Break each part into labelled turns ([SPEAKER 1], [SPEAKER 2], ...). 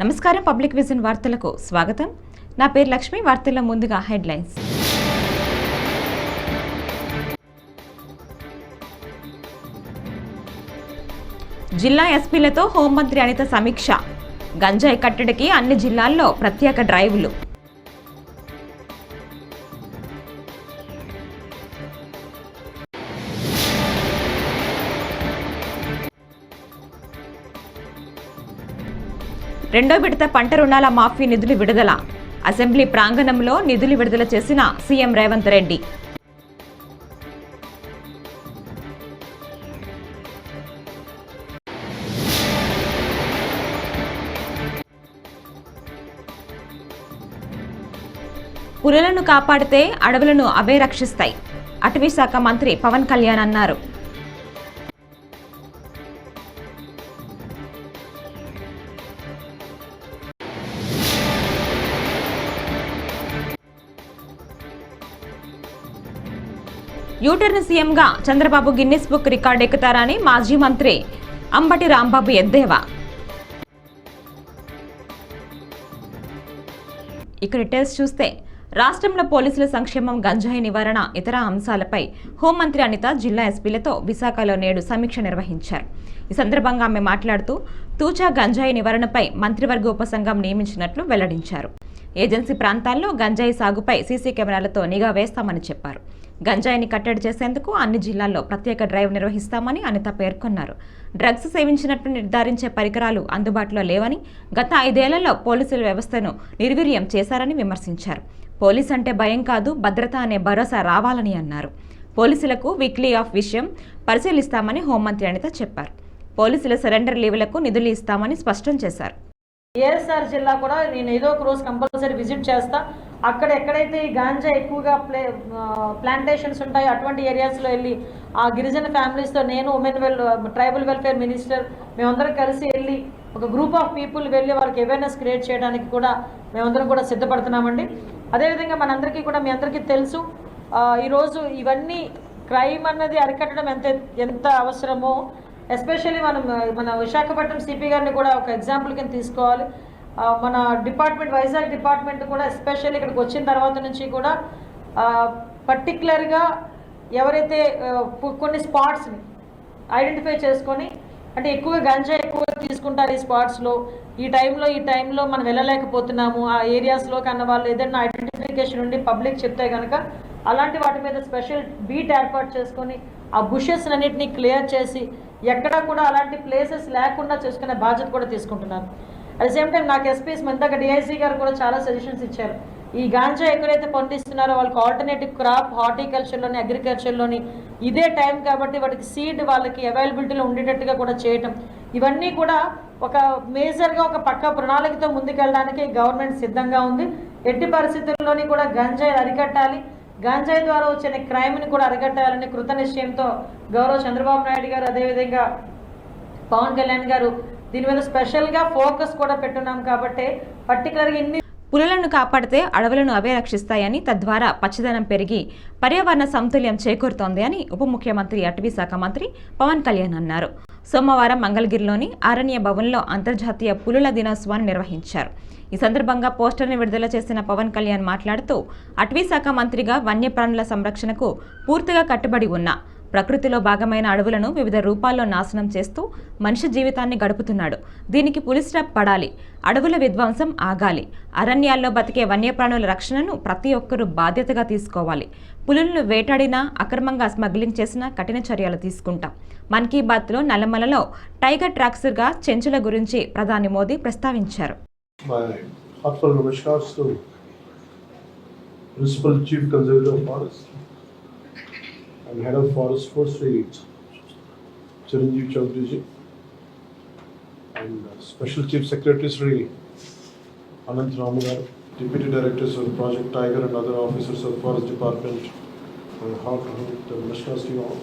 [SPEAKER 1] నమస్కారం public vision వార్తలకు స్వాగతం. నా పేరు లక్ష్మి. వార్తల్లో ముందుగా హెడ్లైన్స్. జిల్లా ఎస్పీలతో హోంమంత్రి అనిత సమీక్ష. గంజాయి కట్టడికి అన్ని జిల్లాల్లో ప్రత్యేక డ్రైవ్లు. రెండో విడత పంట రుణాల మాఫీ నిధులు విడుదల. అసెంబ్లీ ప్రాంగణంలో నిధులు విడుదల చేసిన సీఎం రేవంత్ రెడ్డి. పులులను కాపాడితే అడవులను అవే రక్షిస్తాయి. అటవీ శాఖ మంత్రి పవన్ కళ్యాణ్ అన్నారు. యూటర్న్ సీఎంగా చంద్రబాబు గిన్నిస్ బుక్ రికార్డు ఎక్కుతారని మాజీ మంత్రి అంబటి రాంబాబు ఎద్దేవా. ఇక డీటెయిల్స్ చూస్తే, రాష్ట్రంలో పోలీసుల సంక్షేమం, గంజాయి నివారణ, ఇతర అంశాలపై హోంమంత్రి అనిత జిల్లా ఎస్పీలతో విశాఖలో నేడు సమీక్ష నిర్వహించారు. ఈ సందర్భంగా ఆమె మాట్లాడుతూ తూచా గంజాయి నివారణపై మంత్రివర్గ ఉపసంఘం నియమించినట్లు వెల్లడించారు. ఏజెన్సీ ప్రాంతాల్లో గంజాయి సాగుపై సీసీ కెమెరాలతో నిఘా వేస్తామని చెప్పారు. గంజాయిని కట్టడి చేసేందుకు అన్ని జిల్లాల్లో ప్రత్యేక డ్రైవ్ నిర్వహిస్తామని అనిత పేర్కొన్నారు. డ్రగ్స్ సేవించినట్లు నిర్ధారించే పరికరాలు అందుబాటులో లేవని, గత 5 ఏళ్లలో పోలీసుల వ్యవస్థను నిర్వీర్యం చేశారని విమర్శించారు. పోలీస్ అంటే భయం కాదు, భద్రత అనే భరోసా రావాలని అన్నారు. పోలీసులకు వీక్లీ ఆఫ్ విషయం పరిశీలిస్తామని హోంమంత్రి అనిత చెప్పారు. పోలీసుల సరెండర్ లీవులకు నిధులు ఇస్తామని స్పష్టం చేశారు.
[SPEAKER 2] ఏఎస్ఆర్ జిల్లా కూడా నేను ఏదో ఒక రోజు కంపల్సరీ విజిట్ చేస్తా. అక్కడ ఎక్కడైతే ఈ గాంజా ఎక్కువగా ప్లాంటేషన్స్ ఉంటాయో అటువంటి ఏరియాస్లో వెళ్ళి ఆ గిరిజన ఫ్యామిలీస్తో నేను ట్రైబల్ వెల్ఫేర్ మినిస్టర్ మేమందరం కలిసి వెళ్ళి ఒక గ్రూప్ ఆఫ్ పీపుల్ వెళ్ళి వాళ్ళకి అవేర్నెస్ క్రియేట్ చేయడానికి కూడా మేమందరం కూడా సిద్ధపడుతున్నామండి. అదేవిధంగా మనందరికీ కూడా మీ అందరికీ తెలుసు, ఈరోజు ఇవన్నీ క్రైమ్ అన్నది అరికట్టడం ఎంత అవసరమో, ఎస్పెషల్లీ మన విశాఖపట్నం సిపి గారిని కూడా ఒక ఎగ్జాంపుల్ కింద తీసుకోవాలి. మన డిపార్ట్మెంట్, వైజాగ్ డిపార్ట్మెంట్ కూడా ఎస్పెషల్లీ ఇక్కడికి వచ్చిన తర్వాత నుంచి కూడా పర్టికులర్గా ఎవరైతే కొన్ని స్పాట్స్ని ఐడెంటిఫై చేసుకొని, అంటే ఎక్కువగా గంజా ఎక్కువగా తీసుకుంటారు ఈ స్పాట్స్లో, ఈ టైంలో మనం వెళ్ళలేకపోతున్నాము ఆ ఏరియాస్లో కన్నా వాళ్ళు ఏదైనా ఐడెంటిఫికేషన్ ఉండి పబ్లిక్ చెప్తే కనుక అలాంటి వాటి మీద స్పెషల్ బీట్ ఏర్పాటు చేసుకొని ఆ బుషెస్ అన్నింటినీ క్లియర్ చేసి ఎక్కడా కూడా అలాంటి ప్లేసెస్ లేకుండా చేసుకునే బాధ్యత కూడా తీసుకుంటున్నారు. అట్ ద సేమ్ టైం నాకు ఎస్పీస్ ఇందాక డిఐసీ గారు కూడా చాలా సజెషన్స్ ఇచ్చారు. ఈ గాంజా ఎక్కడైతే పండిస్తున్నారో వాళ్ళకి ఆల్టర్నేటివ్ క్రాప్ హార్టికల్చర్లోని, అగ్రికల్చర్లోని ఇదే టైం కాబట్టి వాటికి సీడ్ వాళ్ళకి అవైలబిలిటీలో ఉండేటట్టుగా కూడా చేయటం, ఇవన్నీ కూడా ఒక మేజర్గా ఒక పక్క ప్రణాళికతో ముందుకెళ్ళడానికి గవర్నమెంట్ సిద్ధంగా ఉంది. ఎట్టి పరిస్థితుల్లోని కూడా గంజాయి అరికట్టాలి, గంజాయి ద్వారా వచ్చిన క్రైమ్ని కూడా అరికట్టాలని కృత నిశ్చయంతో గౌరవ చంద్రబాబు నాయుడు గారు, అదేవిధంగా పవన్ కళ్యాణ్ గారు దీని మీద స్పెషల్గా ఫోకస్ కూడా పెట్టున్నాం. కాబట్టి పర్టికులర్గా
[SPEAKER 1] పులులను కాపాడితే అడవులను అవే రక్షిస్తాయని, తద్వారా పచ్చదనం పెరిగి పర్యావరణ సమతుల్యం చేకూరుతోంది అని ఉప ముఖ్యమంత్రి అటవీ శాఖ మంత్రి పవన్ కళ్యాణ్ అన్నారు. సోమవారం మంగళగిరిలోని అరణ్య భవన్లో అంతర్జాతీయ పులుల దినోత్సవాన్ని నిర్వహించారు. ఈ సందర్భంగా పోస్టర్ని విడుదల చేసిన పవన్ కళ్యాణ్ మాట్లాడుతూ అటవీ శాఖ మంత్రిగా వన్యప్రాణుల సంరక్షణకు పూర్తిగా కట్టుబడి ఉన్న, ప్రకృతిలో భాగమైన అడవులను వివిధ రూపాల్లో నాశనం చేస్తూ మనిషి జీవితాన్ని గడుపుతున్నాడు. దీనికి పులి స్టాప్ పడాలి, అడవుల విధ్వంసం ఆగాలి, అరణ్యాల్లో బతికే వన్యప్రాణుల రక్షణను ప్రతి ఒక్కరూ బాధ్యతగా తీసుకోవాలి. పులులను వేటాడినా, అక్రమంగా స్మగ్లింగ్ చేసినా కఠిన చర్యలు తీసుకుంటాం. మన్ కీ బాత్లో నల్లమలలో టైగర్ ట్రాక్స్గా చెంచుల గురించి ప్రధాని మోదీ ప్రస్తావించారు.
[SPEAKER 3] and Head of Forest Force Chiranjeev Chaudhary ji, and Special Chief Secretary Sri Anant Ramagaru, Deputy Directors of Project Tiger and other officers of Forest Department. My heartfelt namaskars to you all.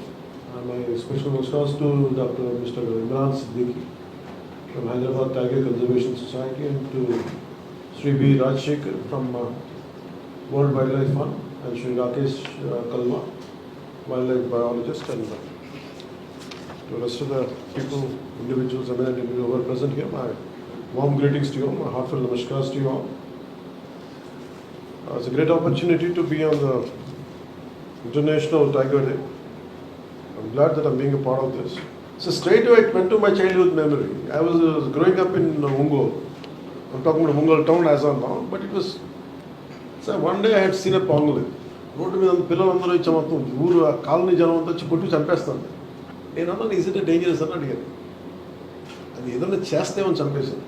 [SPEAKER 3] And my special namaskars to Dr. Mr. Imran Siddiqui from Hyderabad Tiger Conservation Society, and to Sri B. Rajshekhar from World Wildlife Fund, and Sri Rakesh Kalma, wildlife biologist, and the rest of the people, individuals, and who are present here, my Warm greetings to you all, my heartfelt namaskars to you all. It's a great opportunity to be on the International Tiger Day. I'm glad that I'm being a part of this. So straight away it went to my childhood memory. I was growing up in Ongole. I'm talking about Ongole town as of now, but it was. So one day I had seen a pangolin. Road మీద పిల్లలందరూ ఇచ్చి మొత్తం ఊరు ఆ colony జనం అంతా వచ్చి కొట్టి చంపేస్తాను. నేను అన్నాను ఈజ్ ఇట్ డేంజరస్ అని అడిగాను. అది ఏదైనా చేస్తేమని చంపేశాను.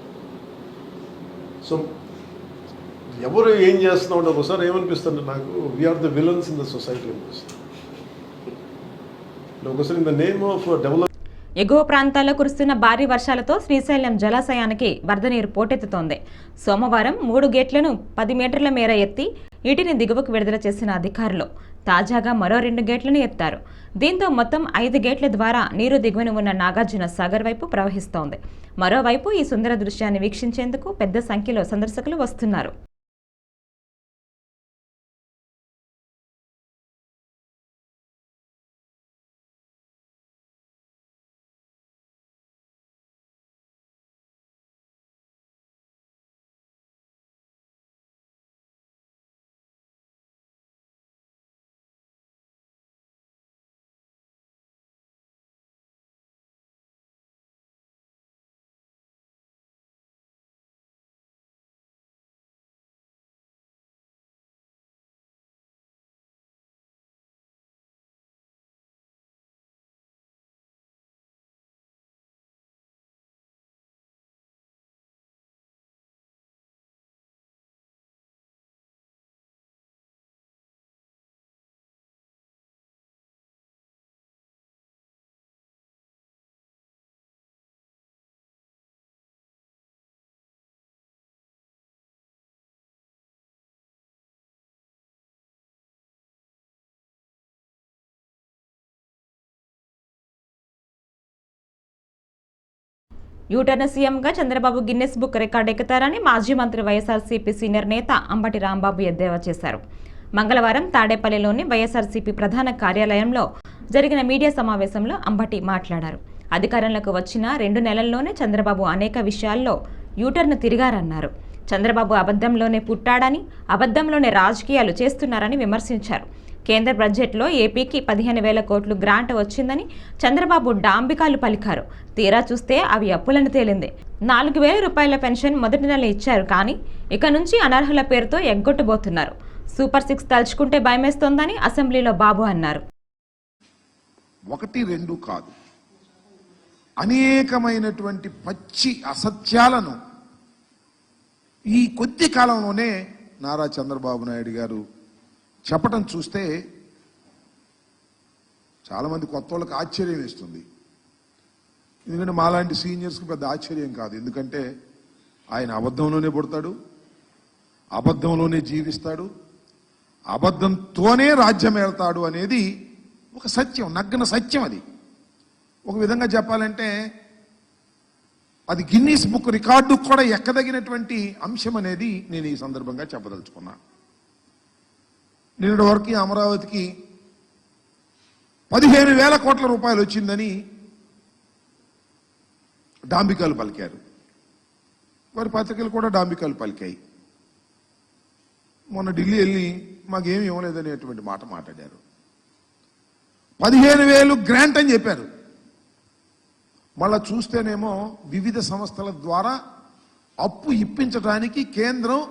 [SPEAKER 3] సో ఎవరు ఏం చేస్తున్నాం అంటే ఒకసారి ఏమనిపిస్తుంది నాకు, we are the villains in the society అనిపిస్తుంది. ఒకసారి in the name of develop.
[SPEAKER 1] ఎగువ ప్రాంతాల్లో కురుస్తున్న భారీ వర్షాలతో శ్రీశైలం జలాశయానికి వరద నీరు పోటెత్తుతోంది. సోమవారం 3 గేట్లను 10 మీటర్ల మేర ఎత్తి నీటిని దిగువకు విడుదల చేసిన అధికారులు తాజాగా మరో 2 గేట్లను ఎత్తారు. దీంతో మొత్తం 5 గేట్ల ద్వారా నీరు దిగువన ఉన్న నాగార్జున సాగర్ వైపు ప్రవహిస్తోంది. మరోవైపు ఈ సుందర దృశ్యాన్ని వీక్షించేందుకు పెద్ద సంఖ్యలో సందర్శకులు వస్తున్నారు. యూటర్న్ సీఎంగా చంద్రబాబు గిన్నెస్ బుక్ రికార్డు ఎక్కుతారని మాజీ మంత్రి వైఎస్ఆర్సీపీ సీనియర్ నేత అంబటి రాంబాబు ఎద్దేవా చేశారు. మంగళవారం తాడేపల్లిలోని వైఎస్ఆర్సీపీ ప్రధాన కార్యాలయంలో జరిగిన మీడియా సమావేశంలో అంబటి మాట్లాడారు. అధికారంలోకి వచ్చిన 2 నెలల్లోనే చంద్రబాబు అనేక విషయాల్లో యూటర్న్ తిరిగారన్నారు. చంద్రబాబు అబద్ధంలోనే పుట్టాడని, అబద్ధంలోనే రాజకీయాలు చేస్తున్నారని విమర్శించారు. కేంద్ర బడ్జెట్లో ఏపీకి 15,000 కోట్లు గ్రాంట్ వచ్చిందని చంద్రబాబు డాంబికాలు పలికారు. తీరా చూస్తే అవి అప్పులను తేలింది. 4,000 రూపాయల పెన్షన్ మొదటి నెల ఇచ్చారు, కానీ ఇక నుంచి అనర్హుల పేరుతో ఎగ్గొట్టబోతున్నారు. సూపర్ 6 తలుచుకుంటే భయమేస్తోందని అసెంబ్లీలో బాబు అన్నారు.
[SPEAKER 4] 1, 2 కాదు, అనేకమైనటువంటి పచ్చి అసత్యాలను ఈ కొద్ది కాలంలోనే నారా చంద్రబాబు నాయుడు గారు చెప్పటం చూస్తే చాలామంది కొత్త వాళ్ళకి ఆశ్చర్యం వేస్తుంది. ఎందుకంటే మాలాంటి సీనియర్స్కి పెద్ద ఆశ్చర్యం కాదు. ఎందుకంటే ఆయన అబద్ధంలోనే పుడతాడు, అబద్ధంలోనే జీవిస్తాడు, అబద్ధంతోనే రాజ్యం ఏళ్తాడు అనేది ఒక సత్యం, నగ్న సత్యం. అది ఒక విధంగా చెప్పాలంటే అది గిన్నీస్ బుక్ రికార్డు కూడా ఎక్కదగినటువంటి అంశం అనేది నేను ఈ సందర్భంగా చెప్పదలుచుకున్నా. నిన్నటి వరకు అమరావతికి 15,000 కోట్ల రూపాయలు వచ్చిందని డాంబికాలు పలికారు. వారి పత్రికలు కూడా డాంబికాలు పలికాయి. మొన్న ఢిల్లీ వెళ్ళి మాకేమి ఇవ్వలేదనేటువంటి మాట మాట్లాడారు. 15,000 గ్రాంట్ అని చెప్పారు. మళ్ళా చూస్తేనేమో వివిధ సంస్థల ద్వారా అప్పు ఇప్పించడానికి కేంద్రం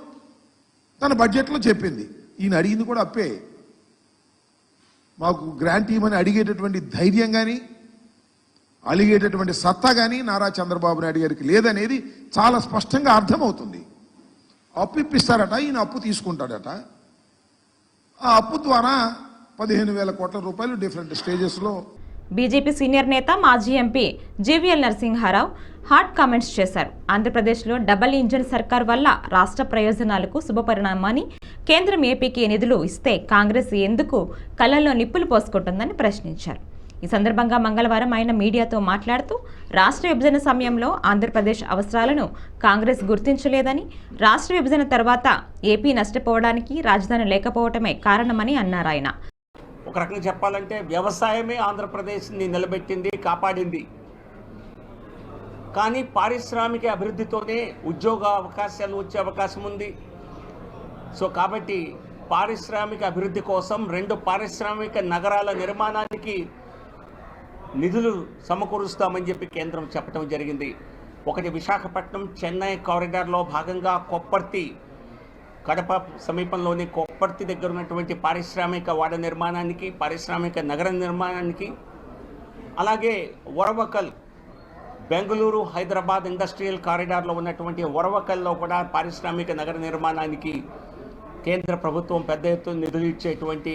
[SPEAKER 4] తన బడ్జెట్లో చెప్పింది. ఈయన అడిగింది కూడా అప్పే. మాకు గ్రాంట్ ఇవ్వమని అడిగేటటువంటి ధైర్యం కానీ అలిగేటటువంటి సత్తా కానీ నారా చంద్రబాబు నాయుడు గారికి లేదనేది చాలా స్పష్టంగా అర్థమవుతుంది. అప్పు ఇప్పిస్తారట, ఈయన అప్పు తీసుకుంటాడట. ఆ అప్పు ద్వారా 15,000 కోట్ల రూపాయలు డిఫరెంట్ స్టేజెస్లో.
[SPEAKER 1] బీజేపీ సీనియర్ నేత మాజీ MP GVL Narasimha Rao hot comments చేశారు. ఆంధ్రప్రదేశ్లో డబుల్ ఇంజిన్ సర్కార్ వల్ల రాష్ట్ర ప్రయోజనాలకు శుభపరిణామని, కేంద్రం ఏపీకి నిధులు ఇస్తే కాంగ్రెస్ ఎందుకు కళ్ళల్లో నిప్పులు పోసుకుంటుందని ప్రశ్నించారు. ఈ సందర్భంగా మంగళవారం ఆయన మీడియాతో మాట్లాడుతూ రాష్ట్ర విభజన సమయంలో ఆంధ్రప్రదేశ్ అవసరాలను కాంగ్రెస్ గుర్తించలేదని, రాష్ట్ర విభజన తర్వాత ఏపీ నష్టపోవడానికి రాజధాని లేకపోవటమే కారణమని అన్నారు. ఆయన
[SPEAKER 5] ఒక రకంగా చెప్పాలంటే వ్యవసాయమే ఆంధ్రప్రదేశ్ని నిలబెట్టింది, కాపాడింది. కానీ పారిశ్రామిక అభివృద్ధితోనే ఉద్యోగ అవకాశాలు వచ్చే అవకాశం ఉంది. సో కాబట్టి పారిశ్రామిక అభివృద్ధి కోసం 2 పారిశ్రామిక నగరాల నిర్మాణానికి నిధులు సమకూరుస్తామని చెప్పి కేంద్రం చెప్పడం జరిగింది. ఒకటి విశాఖపట్నం చెన్నై కారిడార్లో భాగంగా కొప్పర్తి, కడప సమీపంలోని కొప్పర్తి దగ్గర ఉన్నటువంటి పారిశ్రామిక వాడ నిర్మాణానికి, పారిశ్రామిక నగర నిర్మాణానికి, అలాగే వరవకల్ బెంగళూరు హైదరాబాద్ ఇండస్ట్రియల్ కారిడార్లో ఉన్నటువంటి వరవకల్లో కూడా పారిశ్రామిక నగర నిర్మాణానికి కేంద్ర ప్రభుత్వం పెద్ద ఎత్తున నిధులు ఇచ్చేటువంటి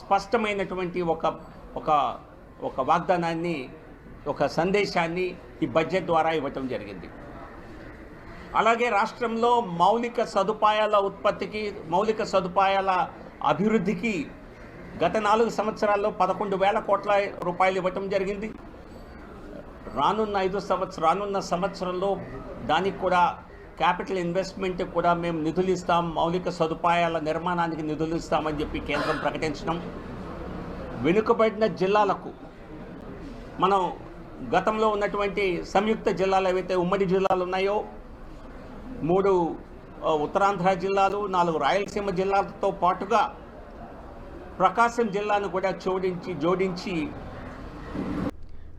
[SPEAKER 5] స్పష్టమైనటువంటి ఒక వాగ్దానాన్ని, ఒక సందేశాన్ని ఈ బడ్జెట్ ద్వారా ఇవ్వటం జరిగింది. అలాగే రాష్ట్రంలో మౌలిక సదుపాయాల ఉత్పత్తికి, మౌలిక సదుపాయాల అభివృద్ధికి గత 4 సంవత్సరాల్లో 11,000 కోట్ల రూపాయలు ఇవ్వటం జరిగింది. రానున్న సంవత్సరంలో దానికి కూడా క్యాపిటల్ ఇన్వెస్ట్మెంట్ కూడా మేము నిధులు ఇస్తాం, మౌలిక సదుపాయాల నిర్మాణానికి నిధులు ఇస్తామని చెప్పి కేంద్రం ప్రకటించడం. వెనుకబడిన జిల్లాలకు మనం గతంలో ఉన్నటువంటి సంయుక్త జిల్లాలు ఏవైతే ఉమ్మడి జిల్లాలు ఉన్నాయో, 3 ఉత్తరాంధ్ర జిల్లాలు, 4 రాయలసీమ జిల్లాలతో పాటుగా ప్రకాశం జిల్లాను కూడా జోడించి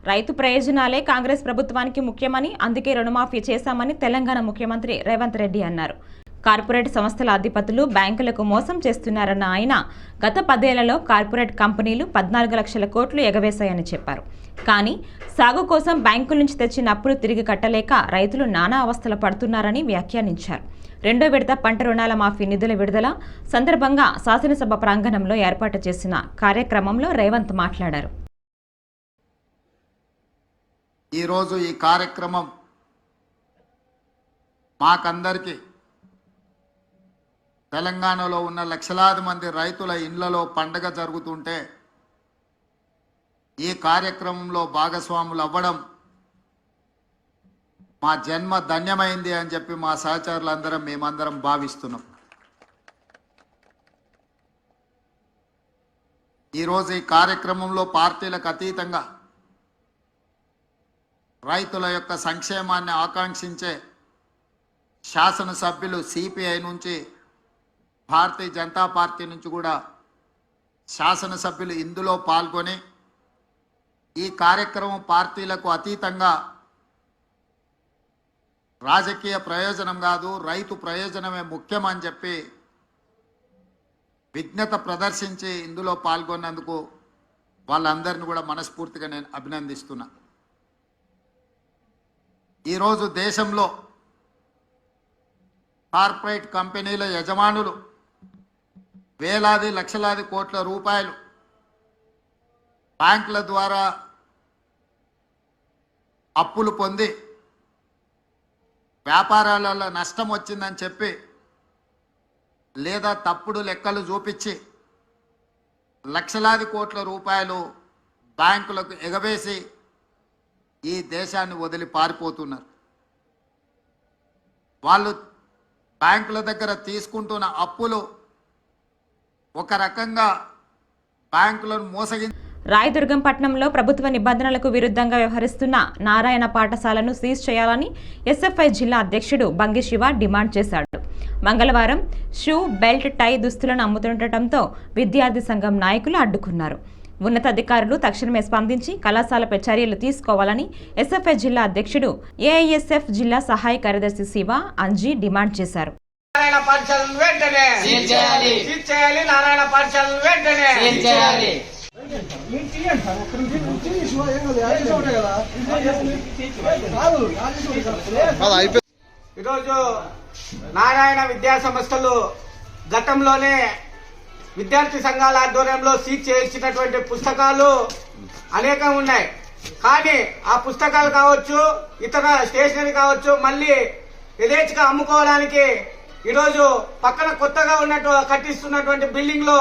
[SPEAKER 1] రైతు ప్రయోజనాలే కాంగ్రెస్ ప్రభుత్వానికి ముఖ్యమని, అందుకే రుణమాఫీ చేశామని తెలంగాణ ముఖ్యమంత్రి రేవంత్ రెడ్డి అన్నారు. కార్పొరేట్ సంస్థల అధిపతులు బ్యాంకులకు మోసం చేస్తున్నారన్న ఆయన గత 10 ఏళ్లలో కార్పొరేట్ కంపెనీలు 14 లక్షల కోట్లు ఎగవేశాయని చెప్పారు. కానీ సాగు కోసం బ్యాంకుల నుంచి తెచ్చిన అప్పులు తిరిగి కట్టలేక రైతులు నానా అవస్థలు పడుతున్నారని వ్యాఖ్యానించారు. 2వ విడత పంట రుణాల మాఫీ నిధుల విడుదల సందర్భంగా శాసనసభ ప్రాంగణంలో ఏర్పాటు చేసిన కార్యక్రమంలో రేవంత్ మాట్లాడారు.
[SPEAKER 6] ఈరోజు ఈ కార్యక్రమం మాకందరికీ, తెలంగాణలో ఉన్న లక్షలాది మంది రైతుల ఇళ్లలో పండగ జరుగుతుంటే ఈ కార్యక్రమంలో భాగస్వాములు అవ్వడం మా జన్మ ధన్యమైంది అని చెప్పి మా సహచరులందరం మేమందరం భావిస్తున్నాం. ఈరోజు ఈ కార్యక్రమంలో పార్టీలకు అతీతంగా రైతుల యొక్క సంక్షేమాన్ని ఆకాంక్షించే శాసనసభ్యులు సిపిఐ నుంచి, భారతీయ జనతా పార్టీ నుంచి కూడా శాసనసభ్యులు ఇందులో పాల్గొని ఈ కార్యక్రమం పార్టీలకు అతీతంగా రాజకీయ ప్రయోజనం కాదు, రైతు ప్రయోజనమే ముఖ్యమని చెప్పి విజ్ఞత ప్రదర్శించి ఇందులో పాల్గొన్నందుకు వాళ్ళందరినీ కూడా మనస్ఫూర్తిగా నేను అభినందిస్తున్నా. ఈరోజు దేశంలో కార్పొరేట్ కంపెనీల యజమానులు వేలాది లక్షలాది కోట్ల రూపాయలు బ్యాంకుల ద్వారా అప్పులు పొంది వ్యాపారాలలో నష్టం వచ్చిందని చెప్పి లేదా తప్పుడు లెక్కలు చూపించి లక్షలాది కోట్ల రూపాయలు బ్యాంకులకు ఎగవేసి ఈ దేశాన్ని వదిలి పారిపోతున్నారు. వాళ్ళు బ్యాంకుల దగ్గర తీసుకుంటున్న అప్పులు ఒక రకంగా బ్యాంకులను మోసగించి
[SPEAKER 1] రాయదుర్గం పట్టణంలో ప్రభుత్వ నిబంధనలకు విరుద్ధంగా వ్యవహరిస్తున్న నారాయణ పాఠశాలను సీజ్ చేయాలని ఎస్ఎఫ్ఐ జిల్లా అధ్యక్షుడు బంగి శివ డిమాండ్ చేశాడు. మంగళవారం షూ, బెల్ట్, టై దుస్తులను అమ్ముతుండటంతో విద్యార్థి సంఘం నాయకులు అడ్డుకున్నారు. ఉన్నతాధికారులు తక్షణమే స్పందించి కళాశాలపై చర్యలు తీసుకోవాలని ఎస్ఎఫ్ఐ జిల్లా అధ్యక్షుడు ఏఐఎస్ఎఫ్ జిల్లా సహాయ కార్యదర్శి శివ, అంజీ డిమాండ్ చేశారు.
[SPEAKER 7] నారాయణ పాఠశాలను వెంటనే సీజ్ చేయాలి. నారాయణ పాఠశాలను వెంటనే సీజ్ చేయాలి. ఈరోజు నారాయణ విద్యా సంస్థలు గతంలోనే విద్యార్థి సంఘాల ఆధ్వర్యంలో సీజ్ చేసినటువంటి పుస్తకాలు అనేకం ఉన్నాయి. కానీ ఆ పుస్తకాలు కావచ్చు, ఇతర స్టేషనరీ కావచ్చు, మళ్ళీ యథేచ్ఛగా అమ్ముకోవడానికి ఈరోజు పక్కన కొత్తగా కట్టిస్తున్నటువంటి బిల్డింగ్ లో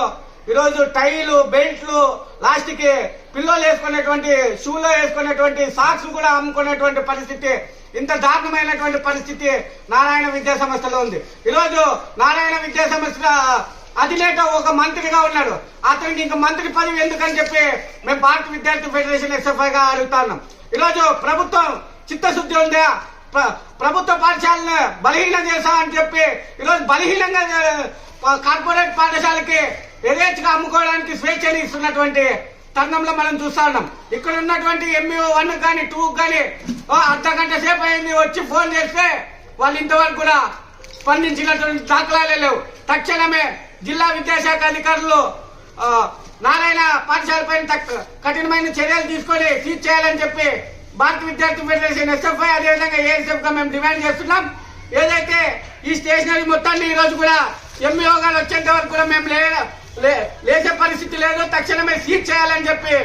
[SPEAKER 7] ఈరోజు టైలు, బెల్ట్లు, లాస్ట్కి పిల్లోలు వేసుకునేటువంటి, షూలో వేసుకునేటువంటి సాక్స్ కూడా అమ్ముకునేటువంటి పరిస్థితి, ఇంత దారుణమైనటువంటి పరిస్థితి నారాయణ విద్యా సంస్థలో ఉంది. ఈరోజు నారాయణ విద్యా సంస్థ అధినేత ఒక మంత్రిగా ఉన్నాడు. అతనికి ఇంకా మంత్రి పదవి ఎందుకని చెప్పి మేము భారత విద్యార్థి ఫెడరేషన్ ఎస్ఎఫ్ఐ గా అడుగుతున్నాం. ఈరోజు ప్రభుత్వం చిత్తశుద్ధి ఉందా? ప్రభుత్వ పాఠశాలను బలహీనం చేశామని చెప్పి ఈరోజు బలహీనంగా కార్పొరేట్ పాఠశాలకి యథేచ్ఛగా అమ్ముకోవడానికి స్వేచ్ఛని ఇస్తున్నటువంటి తరుణంలో మనం చూస్తా ఉన్నాం. ఇక్కడ ఉన్నటువంటి MUO 1 కానీ 2 కానీ అర్ధగంట సేపు అయింది వచ్చి ఫోన్ చేస్తే వాళ్ళు ఇంతవరకు కూడా స్పందించినటువంటి దాఖలాలే లేవు. తక్షణమే జిల్లా విద్యాశాఖ అధికారులు నారాయణ పాఠశాల పైన కఠినమైన చర్యలు తీసుకొని సీజ్ చేయాలని చెప్పి భారత విద్యార్థి ఫెడరేషన్ SFI అదేవిధంగా ASF గా మేము డిమాండ్ చేస్తున్నాం. ఏదైతే ఈ స్టేషనరీ మొత్తాన్ని ఈ రోజు కూడా MUO గారు వచ్చేంత వరకు కూడా మేము లేచే పరిస్థితి లేదు. తక్షణమే సీజ్ చేయాలని చెప్పి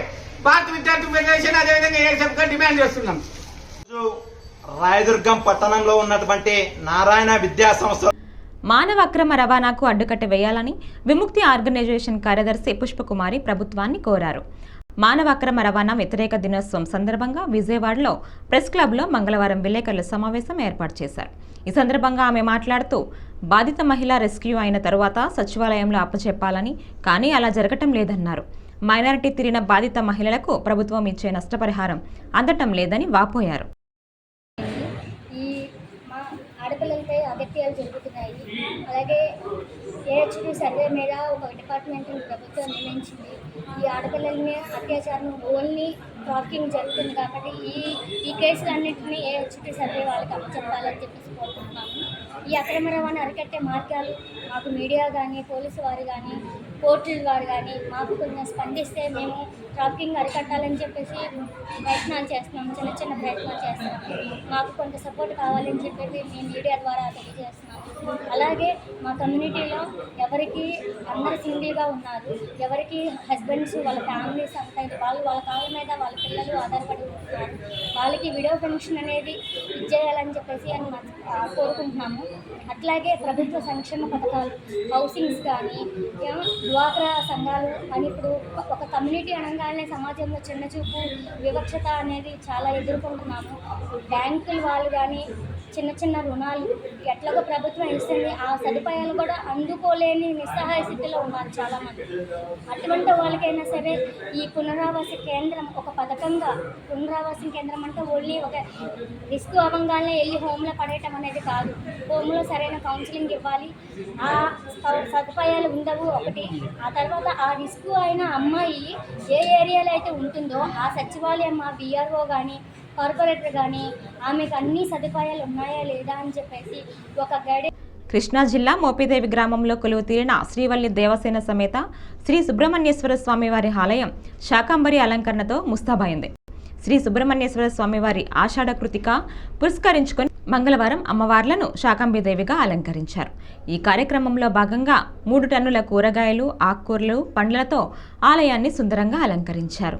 [SPEAKER 7] భారత విద్యార్థి ఫెడరేషన్ అదేవిధంగా ASF గా డిమాండ్ చేస్తున్నాం.
[SPEAKER 8] రాయదుర్గం పట్టణంలో ఉన్నటువంటి నారాయణ విద్యా సంస్థ
[SPEAKER 1] మానవ అక్రమ రవాణాకు అడ్డుకట్ట వేయాలని విముక్తి ఆర్గనైజేషన్ కార్యదర్శి పుష్పకుమారి ప్రభుత్వాన్ని కోరారు. మానవ అక్రమ రవాణా వ్యతిరేక దినోత్సవం సందర్భంగా విజయవాడలో ప్రెస్ క్లబ్లో మంగళవారం విలేకరుల సమావేశం ఏర్పాటు చేశారు. ఈ సందర్భంగా ఆమె మాట్లాడుతూ బాధిత మహిళ రెస్క్యూ అయిన తరువాత సచివాలయంలో అప్పచెప్పాలని, కానీ అలా జరగటం లేదన్నారు. మైనారిటీ తీరిన బాధిత మహిళలకు ప్రభుత్వం ఇచ్చే నష్టపరిహారం అందటం లేదని వాపోయారు.
[SPEAKER 9] ఆడపిల్లలపై అగత్యాలు జరుగుతున్నాయి. అలాగే AHP సర్వే మీద ఒక డిపార్ట్మెంట్ని ప్రభుత్వం నియమించింది. ఈ ఆడపిల్లల్ని అత్యాచారం ఓన్లీ ట్రాకింగ్ జరుగుతుంది కాబట్టి ఈ కేసులన్నింటినీ AHP సర్వే వాళ్ళకి అప్పచెప్పాలని చెప్పేసి కోరుకుంటున్నాము. ఈ అక్రమ రవాణా అరికట్టే మార్గాలు మాకు మీడియా కానీ పోలీసు వారు కానీ కోర్టుల వారు కానీ మాకు కొంచెం స్పందిస్తే మేము ట్రాకింగ్ అరికట్టాలని చెప్పేసి ప్రయత్నాలు చేస్తున్నాము. చిన్న చిన్న ప్రయత్నాలు చేస్తున్నాము. మాకు కొంత సపోర్ట్ కావాలని చెప్పేసి మేము మీడియా ద్వారా తెలియజేస్తున్నాము. అలాగే మా కమ్యూనిటీలో ఎవరికి అందరు సింగిల్గా ఉన్నారు, ఎవరికి హస్బెండ్స్ వాళ్ళ ఫ్యామిలీస్ అంతా వాళ్ళ కాళ్ళ మీద వాళ్ళ పిల్లలు ఆధారపడి ఉంటున్నారు, వాళ్ళకి విడో పెన్షన్ అనేది ఇచ్చేయాలని చెప్పేసి కోరుకుంటున్నాము. అట్లాగే ప్రభుత్వ సంక్షేమ పథకాలు, హౌసింగ్స్ కానీ, డ్వాక్రా సంఘాలు అని ఇప్పుడు ఒక కమ్యూనిటీ అనగానే సమాజంలో చిన్నచూపు వివక్షత అనేది చాలా ఎదుర్కొంటున్నాము. బ్యాంకుల వాళ్ళు కానీ చిన్న చిన్న రుణాలు ఎట్లాగో ప్రభుత్వం ఇస్తుంది, ఆ సదుపాయాలు కూడా అందుకోలేని నిస్సహాయ స్థితిలో ఉన్నారు చాలామంది. అటువంటి వాళ్ళకైనా సరే ఈ పునరావాస కేంద్రం ఒక పథకంగా, పునరావాస కేంద్రం అంటే ఓన్లీ ఒక రిస్క్ అవ్వగానే వెళ్ళి హోమ్లో పడేయటం అనేది కాదు. హోమ్లో సరైన కౌన్సిలింగ్ ఇవ్వాలి. ఆ సదుపాయాలు ఉండవు ఒకటి. ఆ తర్వాత ఆ రిస్క్ అయిన అమ్మాయి ఏ ఏరియాలో అయితే ఉంటుందో ఆ సచివాలయం, ఆ VRO కానీ కార్పొరేటర్ కానీ ఆమెకు అన్ని సదుపాయాలు ఉన్నాయా లేదా అని చెప్పేసి ఒక గైడెన్స్.
[SPEAKER 1] కృష్ణా జిల్లా మోపిదేవి గ్రామంలో కొలువు తీరిన శ్రీవల్లి దేవసేన సమేత శ్రీ సుబ్రహ్మణ్యేశ్వర స్వామివారి ఆలయం శాకంబరి అలంకరణతో ముస్తాబైంది. శ్రీ సుబ్రహ్మణ్యేశ్వర స్వామివారి ఆషాఢ కృతిక పురస్కరించుకొని మంగళవారం అమ్మవార్లను శాకంబిదేవిగా అలంకరించారు. ఈ కార్యక్రమంలో భాగంగా 3 టన్నుల కూరగాయలు, ఆకుకూరలు, పండ్లతో ఆలయాన్ని సుందరంగా అలంకరించారు.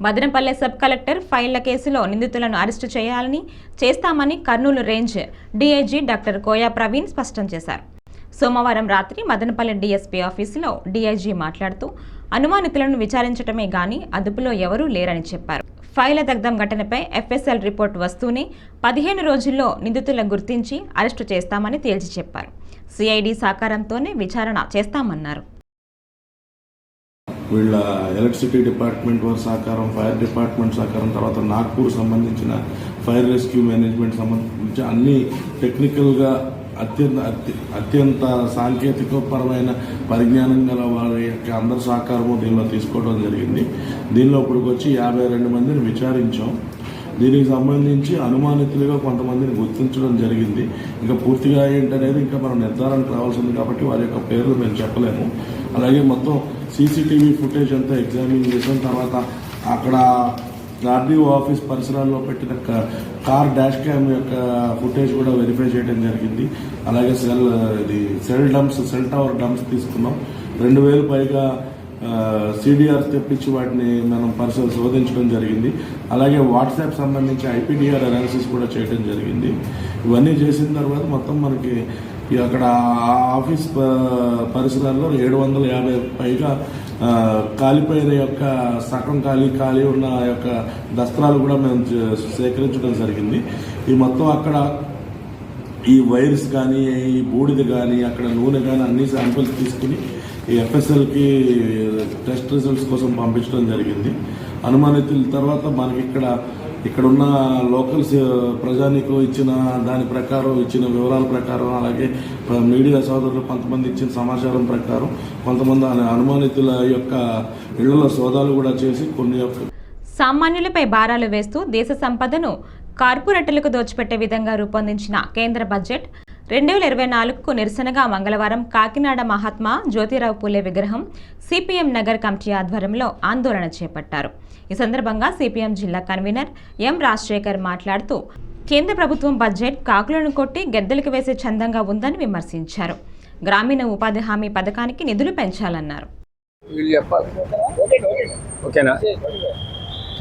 [SPEAKER 1] మదనపల్లె సబ్ కలెక్టర్ ఫైళ్ల కేసులో నిందితులను అరెస్టు చేస్తామని Kurnool range DIG doctor Koya Praveen స్పష్టం చేశారు. సోమవారం రాత్రి మదనపల్లె డీఎస్పీ ఆఫీసులో డీఐజీ మాట్లాడుతూ అనుమానితులను విచారించడమే గాని అదుపులో ఎవరూ లేరని చెప్పారు. ఫైల దగ్ధం ఘటనపై ఎఫ్ఎస్ఎల్ రిపోర్ట్ వస్తూనే 15 రోజుల్లో నిందితులను గుర్తించి అరెస్టు చేస్తామని తేల్చి చెప్పారు. సిఐడి సహకారంతోనే విచారణ చేస్తామన్నారు.
[SPEAKER 10] వీళ్ళ ఎలక్ట్రిసిటీ డిపార్ట్మెంట్ వారి సహకారం, ఫైర్ డిపార్ట్మెంట్ సహకారం, తర్వాత నాగ్పూర్ సంబంధించిన ఫైర్ రెస్క్యూ మేనేజ్మెంట్ సంబంధించి అన్ని టెక్నికల్గా అత్యంత సాంకేతికపరమైన పరిజ్ఞానం గల వారి యొక్క అందరి సహకారము దీనిలో తీసుకోవడం జరిగింది. దీనిలో ఇప్పటికి వచ్చి 52 మందిని విచారించాం. దీనికి సంబంధించి అనుమానితులుగా కొంతమందిని గుర్తించడం జరిగింది. ఇంకా పూర్తిగా ఏంటనేది ఇంకా మనం నిర్ధారణకు రావాల్సింది కాబట్టి వారి యొక్క పేర్లు మేము చెప్పలేము. అలాగే మొత్తం సీసీటీవీ ఫుటేజ్ అంతా ఎగ్జామిన్ చేసాం. తర్వాత అక్కడ ఆర్డీఓ ఆఫీస్ పరిసరాల్లో పెట్టిన కార్ డాష్ క్యామ్ యొక్క ఫుటేజ్ కూడా వెరిఫై చేయడం జరిగింది. అలాగే సెల్ టవర్ డంప్స్ తీసుకున్నాం. 2000 పైగా సిడిఆర్ తెప్పించి వాటిని మనం శోధించడం జరిగింది. అలాగే వాట్సాప్ సంబంధించి ఐపీడీఆర్ అనాలిసిస్ కూడా చేయడం జరిగింది. ఇవన్నీ చేసిన తర్వాత మొత్తం మనకి అక్కడ ఆఫీస్ పరిసరాల్లో 750 పైగా కాలిపోయిన యొక్క సగం ఖాళీ ఉన్న యొక్క దస్త్రాలు కూడా మేము సేకరించడం జరిగింది. ఈ మొత్తం అక్కడ ఈ వైర్స్ కానీ, ఈ బూడిద కానీ, అక్కడ నూనె కానీ అన్ని శాంపిల్స్ తీసుకుని ఈ ఎఫ్ఎస్ఎల్కి టెస్ట్ రిజల్ట్స్ కోసం పంపించడం జరిగింది. అనుమానితుల తర్వాత మనకి ఇక్కడ ఉన్న లోకల్స్ ప్రజానికి ఇచ్చిన దాని ప్రకారం, ఇచ్చిన వివరాల ప్రకారం, అలాగే మీడియా సోదరులు కొంతమంది ఇచ్చిన సమాచారం ప్రకారం కొంతమంది అనుమానితుల యొక్క ఇళ్లలో సోదాలు కూడా చేసి కొన్ని
[SPEAKER 1] సామాన్యులపై భారాలు వేస్తూ దేశ సంపదను కార్పొరేటర్లకు దోచిపెట్టే విధంగా రూపొందించిన కేంద్ర బడ్జెట్ 2024కు నిరసనగా మంగళవారం కాకినాడ మహాత్మా జ్యోతిరావు పూలే విగ్రహం సిపిఎం నగర్ కమిటీ ఆధ్వర్యంలో ఆందోళన చేపట్టారు. ఈ సందర్భంగా సిపిఎం జిల్లా కన్వీనర్ ఎం రాజశేఖర్ మాట్లాడుతూ కేంద్ర ప్రభుత్వం బడ్జెట్ కాకులను కొట్టి గెద్దలకు వేసే చందంగా ఉందని విమర్శించారు. గ్రామీణ ఉపాధి హామీ పథకానికి నిధులు పెంచాలన్నారు.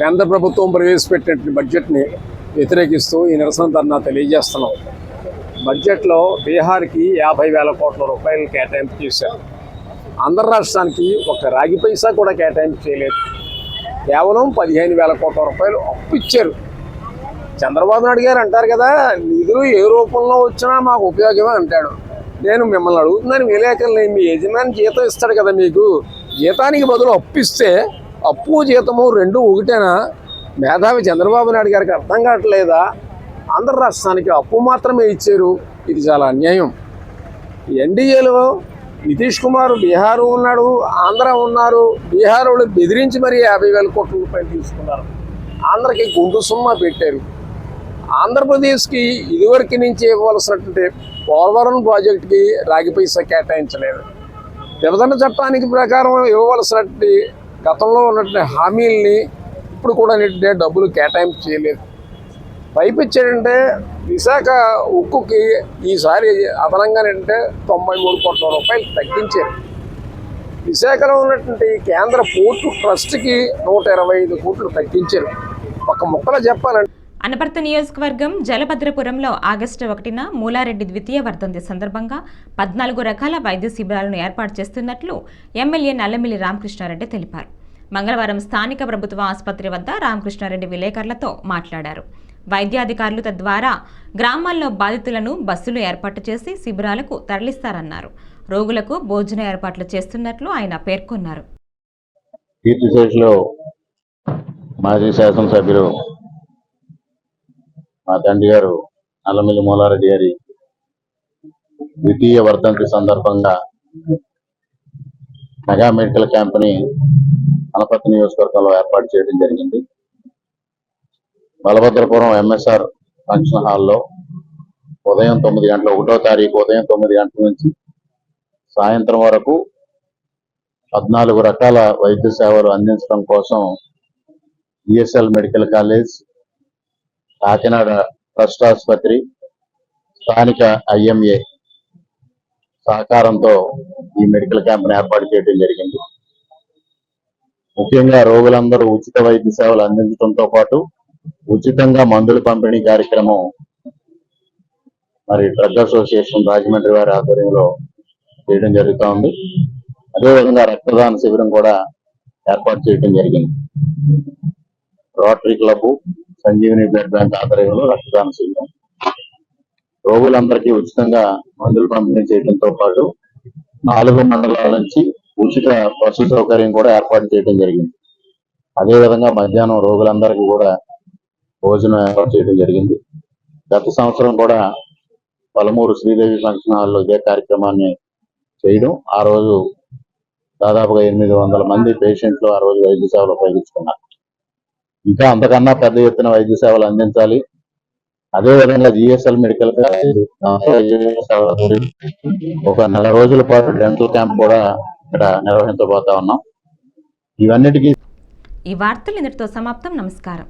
[SPEAKER 11] కేంద్ర ప్రభుత్వం ప్రవేశపెట్టిన బడ్జెట్ని వ్యతిరేకిస్తూ ఈ నిరసన ధర్నా తెలియజేస్తున్నాం. బడ్జెట్లో బీహార్కి 50,000 కోట్ల రూపాయలు కేటాయింపు చేశారు. ఆంధ్ర రాష్ట్రానికి ఒక రాగి పైసా కూడా కేటాయింపు చేయలేదు. కేవలం 15,000 కోట్ల రూపాయలు అప్పు ఇచ్చారు. చంద్రబాబు నాయుడు గారు అంటారు కదా, నిధులు ఏ రూపంలో వచ్చినా మాకు ఉపయోగమే అంటాడు. నేను మిమ్మల్ని అడుగుతున్నాను, విలేకరులు, మీ యజమాని జీతం ఇస్తాడు కదా, మీకు జీతానికి బదులు అప్పు ఇస్తే అప్పు జీతము రెండు ఒకటేనా? మేధావి చంద్రబాబు నాయుడు గారికి అర్థం కావట్లేదా? ఆంధ్ర రాష్ట్రానికి అప్పు మాత్రమే ఇచ్చారు. ఇది చాలా అన్యాయం. ఎన్డీఏలో నితీష్ కుమార్ బీహార్ ఉన్నాడు, ఆంధ్ర ఉన్నారు. బీహార్ వాళ్ళు బెదిరించి మరీ 50,000 కోట్ల రూపాయలు తీసుకున్నారు. ఆంధ్రకి గుండు సుమ్మా పెట్టారు. ఆంధ్రప్రదేశ్కి ఇదివరకు నుంచి ఇవ్వవలసినటువంటి పోలవరం ప్రాజెక్టుకి రాగి పైసా కేటాయించలేదు. విభజన చట్టానికి ప్రకారం ఇవ్వవలసినటువంటి గతంలో ఉన్నటువంటి హామీల్ని ఇప్పుడు కూడా డబ్బులు కేటాయింపు చేయలేదు. పైపిచ్చాడంటే విశాఖ ఉక్కుకి ఈసారి అదనంగా 93 కోట్ల రూపాయలు తగ్గించారు. విశాఖలో ఉన్నటువంటి కేంద్ర పోర్టు ట్రస్ట్కి 125 కోట్లు తగ్గించారు. ఒక ముక్కలో చెప్పాలంటే
[SPEAKER 1] అనపర్తి నియోజకవర్గం జలభద్రపురంలో ఆగస్టు 1న మూలారెడ్డి ద్వితీయ వర్ధంతి సందర్భంగా 14 రకాల వైద్య శిబిరాలను ఏర్పాటు చేస్తున్నట్లు ఎమ్మెల్యే నల్లమిల్లి రామకృష్ణారెడ్డి తెలిపారు. మంగళవారం స్థానిక ప్రభుత్వ ఆసుపత్రి వద్ద రామకృష్ణారెడ్డి విలేకరులతో మాట్లాడారు. వైద్యాధికారులు తద్వారా గ్రామాల్లో బాధితులను బస్సులు ఏర్పాటు చేసి శిబిరాలకు తరలిస్తారన్నారు. రోగులకు భోజన ఏర్పాట్లు చేస్తున్నట్లు ఆయన పేర్కొన్నారు.
[SPEAKER 12] మాజీ శాసనసభ్యులు మా తండ్రి గారు నల్లమిల్లి మూలారెడ్డి గారి ద్వితీయ వర్ధంతి సందర్భంగా మెగా మెడికల్ క్యాంప్ని అనపర్తి నియోజకవర్గంలో ఏర్పాటు చేయడం జరిగింది. బలభద్రపురం ఎంఎస్ఆర్ ఫంక్షన్ హాల్లో ఉదయం 9 గంటల 1వ తారీఖు ఉదయం 9 గంటల నుంచి సాయంత్రం వరకు 14 రకాల వైద్య సేవలు అందించడం కోసం ESL medical college, Kakinada trust ఆసుపత్రి, స్థానిక ఐఎంఏ సహకారంతో ఈ మెడికల్ క్యాంప్ను ఏర్పాటు చేయడం జరిగింది. ముఖ్యంగా రోగులందరూ ఉచిత వైద్య సేవలు అందించడంతో పాటు ఉచితంగా మందుల పంపిణీ కార్యక్రమం మరి డ్రగ్ అసోసియేషన్ రాజమండ్రి వారి ఆధ్వర్యంలో చేయడం జరుగుతూ ఉంది. అదేవిధంగా రక్తదాన శిబిరం కూడా ఏర్పాటు చేయడం జరిగింది. Rotary club, Sanjeevini blood bank ఆధ్వర్యంలో రక్తదాన శిబిరం. రోగులందరికీ ఉచితంగా మందులు పంపిణీ చేయడంతో పాటు 4 మండలాల నుంచి ఉచిత బస్సు సౌకర్యం కూడా ఏర్పాటు చేయడం జరిగింది. అదేవిధంగా మధ్యాహ్నం రోగులందరికీ కూడా భోజనం ఏర్పాటు చేయడం జరిగింది. గత సంవత్సరం కూడా పలమూరు శ్రీదేవి ఫంక్షన్ హాల్లో ఇదే కార్యక్రమాన్ని చేయడం, ఆ రోజు దాదాపుగా 800 మంది పేషెంట్లు ఆ రోజు వైద్య సేవలు ఉపయోగించుకున్నారు. ఇంకా అంతకన్నా పెద్ద ఎత్తున వైద్య సేవలు అందించాలి. అదేవిధంగా జిఎస్ఎల్ మెడికల్ కాలేజ్ ఒక 4 రోజుల పాటు డెంటల్ క్యాంప్ కూడా ఇక్కడ నిర్వహించబోతా ఉన్నాం. ఇవన్నిటికీ
[SPEAKER 1] ఈ వార్తలు ఇంతటితో సమాప్తం. నమస్కారం.